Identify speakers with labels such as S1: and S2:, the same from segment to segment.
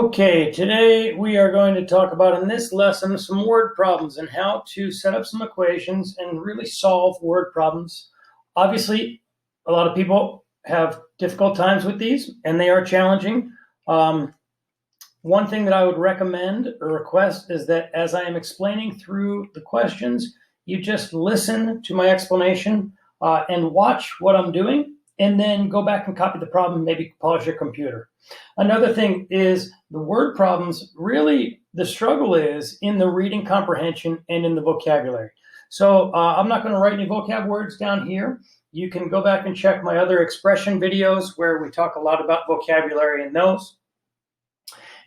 S1: Okay, today we are going to talk about in this lesson some word problems and how to set up some equations and really solve word problems. Obviously, a lot of people have difficult times with these and they are challenging. One thing that I would recommend or request is that as I am explaining through the questions, you just listen to my explanation and watch what I'm doing, and then go back and copy the problem, maybe pause your computer. Another thing is the word problems, really the struggle is in the reading comprehension and in the vocabulary. So I'm not going to write any vocab words down here. You can go back and check my other expression videos where we talk a lot about vocabulary in those,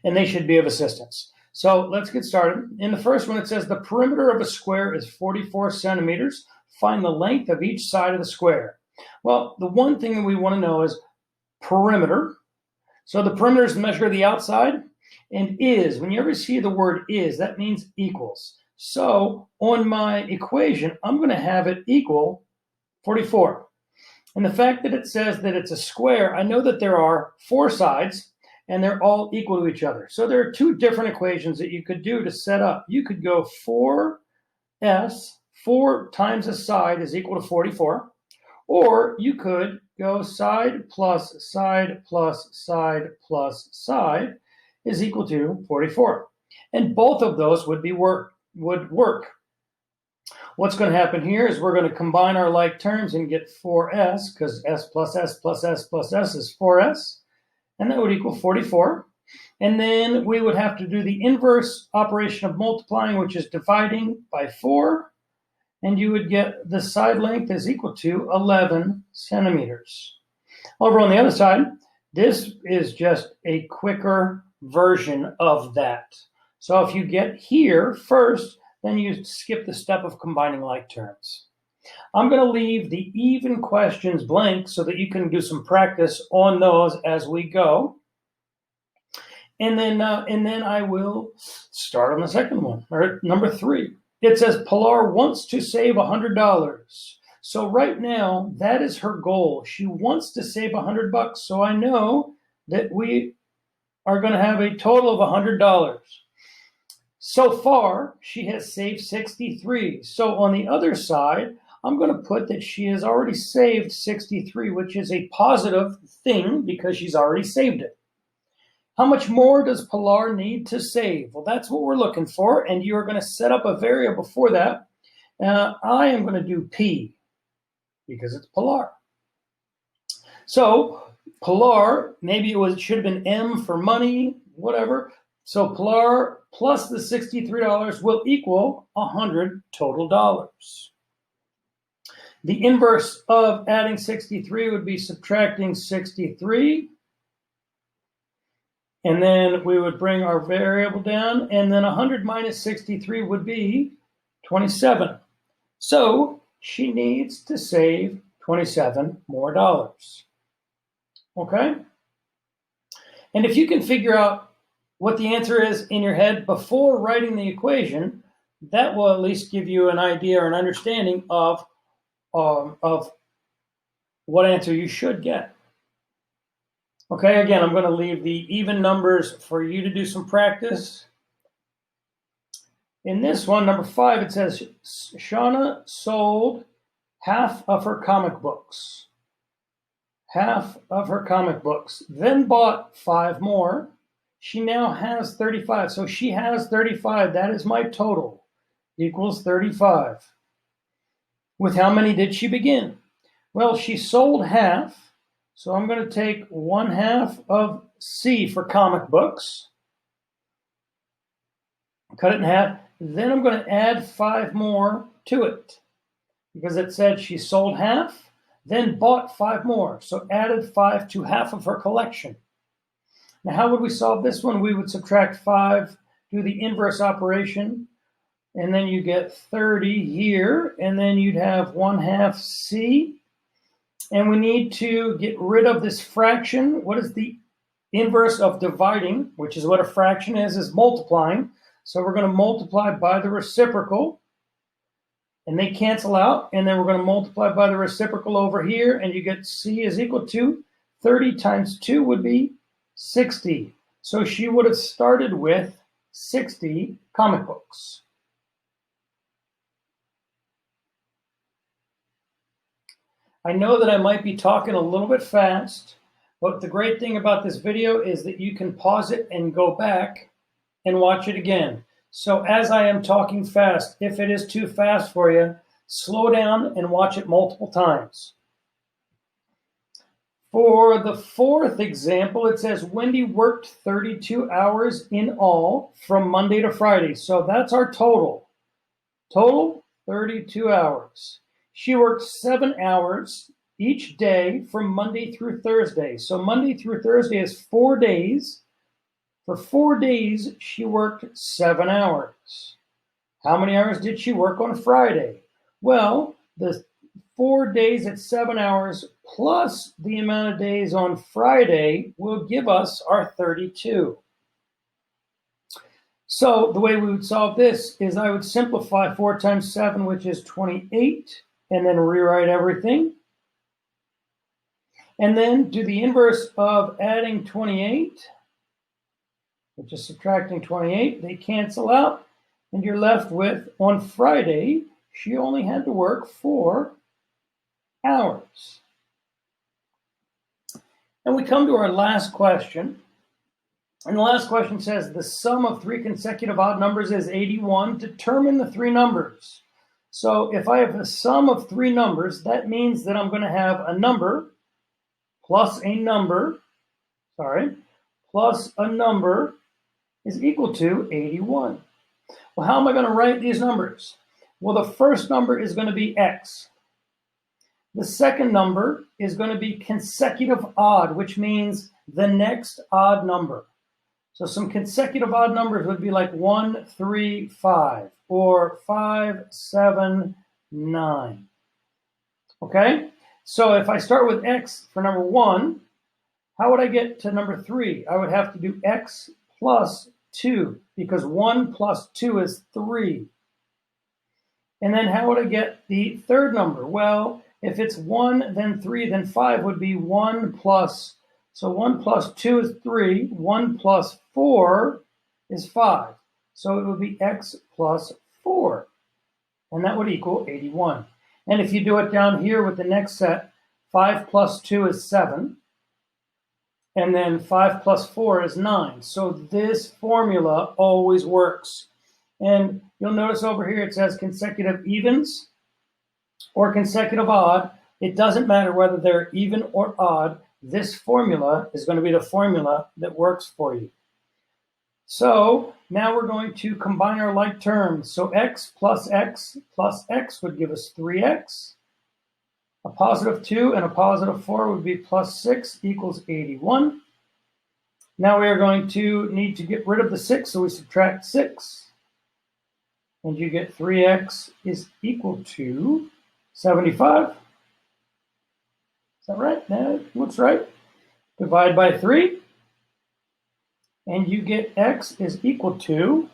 S1: and they should be of assistance. So let's get started. In the first one, it says the perimeter of a square is 44 centimeters. Find the length of each side of the square. Well, the one thing that we want to know is perimeter. So the perimeter is the measure of the outside, and is, when you ever see the word is, that means equals. So on my equation, I'm going to have it equal 44. And the fact that it says that it's a square, I know that there are four sides, and they're all equal to each other. So there are two different equations that you could do to set up. You could go 4s, 4 times a side is equal to 44, or you could go side plus side plus side plus side is equal to 44. And both of those would work. What's going to happen here is we're going to combine our like terms and get 4s, because s plus s plus s plus s is 4s. And that would equal 44. And then we would have to do the inverse operation of multiplying, which is dividing by 4. And you would get the side length is equal to 11 centimeters. Over on the other side, this is just a quicker version of that. So if you get here first, then you skip the step of combining like terms. I'm going to leave the even questions blank so that you can do some practice on those as we go. And then I will start on the second one, or number 3. It says Pilar wants to save $100. So right now, that is her goal. She wants to save $100. So I know that we are going to have a total of $100. So far, she has saved 63. So on the other side, I'm going to put that she has already saved 63, which is a positive thing because she's already saved it. How much more does Pilar need to save? Well, that's what we're looking for, and you're going to set up a variable for that. I am going to do P because it's Pilar. So Pilar, maybe it should have been M for money, whatever. So Pilar plus the $63 will equal $100 total dollars. The inverse of adding 63 would be subtracting 63. And then we would bring our variable down, and then 100 minus 63 would be 27. So she needs to save 27 more dollars. Okay? And if you can figure out what the answer is in your head before writing the equation, that will at least give you an idea or an understanding of what answer you should get. Okay, again, I'm going to leave the even numbers for you to do some practice. In this one, number 5, it says Shauna sold half of her comic books. Half of her comic books. Then bought 5 more. She now has 35. So she has 35. That is my total. Equals 35. With how many did she begin? Well, she sold half. So I'm going to take 1/2 of C for comic books. Cut it in half. Then I'm going to add 5 more to it because it said she sold half, then bought 5 more. So added 5 to half of her collection. Now, how would we solve this one? We would subtract 5, do the inverse operation, and then you get 30 here, and then you'd have 1/2 C. And we need to get rid of this fraction. What is the inverse of dividing, which is what a fraction is multiplying. So we're going to multiply by the reciprocal, and they cancel out. And then we're going to multiply by the reciprocal over here, and you get C is equal to 30 times 2 would be 60. So she would have started with 60 comic books. I know that I might be talking a little bit fast, but the great thing about this video is that you can pause it and go back and watch it again. So as I am talking fast, if it is too fast for you, slow down and watch it multiple times. For the fourth example, it says Wendy worked 32 hours in all from Monday to Friday. So that's our total. Total, 32 hours. She worked 7 hours each day from Monday through Thursday. So Monday through Thursday is 4 days. For 4 days, she worked 7 hours. How many hours did she work on Friday? Well, the 4 days at 7 hours plus the amount of days on Friday will give us our 32. So the way we would solve this is I would simplify 4 times 7, which is 28, and then rewrite everything. And then do the inverse of adding 28, which is subtracting 28. They cancel out, and you're left with, on Friday, she only had to work 4 hours. And we come to our last question. And the last question says, the sum of 3 consecutive odd numbers is 81. Determine the 3 numbers. So if I have a sum of 3 numbers, that means that I'm going to have a number plus a number, plus a number is equal to 81. Well, how am I going to write these numbers? Well, the first number is going to be x. The second number is going to be consecutive odd, which means the next odd number. So some consecutive odd numbers would be like 1, 3, 5, or 5, 7, 9. Okay? So if I start with x for number 1, how would I get to number 3? I would have to do x plus 2, because 1 plus 2 is 3. And then how would I get the third number? Well, if it's 1, then 3, then 5 would be 1 plus, so 1 plus 2 is 3, 1 plus 4 is 5. So it would be x plus 4, and that would equal 81. And if you do it down here with the next set, 5 plus 2 is 7, and then 5 plus 4 is 9. So this formula always works. And you'll notice over here it says consecutive evens or consecutive odd. It doesn't matter whether they're even or odd. This formula is going to be the formula that works for you. So now we're going to combine our like terms. So x plus x would give us 3x. A positive 2 and a positive 4 would be plus 6 equals 81. Now we are going to need to get rid of the 6, so we subtract 6. And you get 3x is equal to 75. Is that right? That looks right. Divide by 3. And you get x is equal to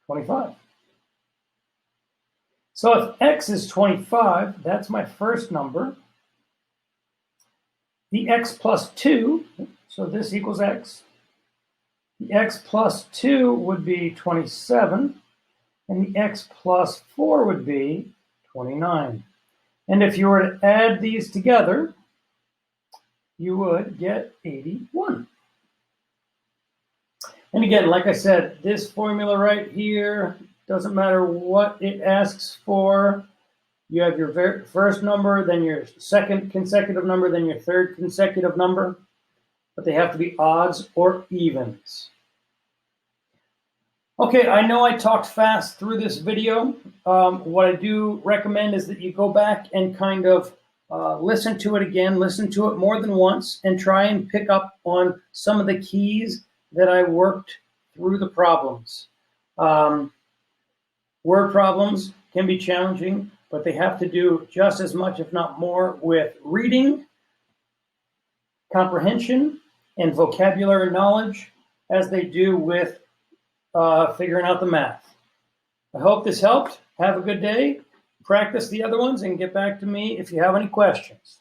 S1: 25. So if x is 25, that's my first number. The x plus 2, so this equals x. The x plus 2 would be 27. And the x plus 4 would be 29. And if you were to add these together, you would get 81. And again, like I said, this formula right here, doesn't matter what it asks for. You have your first number, then your second consecutive number, then your third consecutive number. But they have to be odds or evens. Okay, I know I talked fast through this video. What I do recommend is that you go back and kind of listen to it again, listen to it more than once, and try and pick up on some of the keys that I worked through the problems. Word problems can be challenging, but they have to do just as much, if not more, with reading, comprehension, and vocabulary knowledge as they do with figuring out the math. I hope this helped. Have a good day. Practice the other ones and get back to me if you have any questions.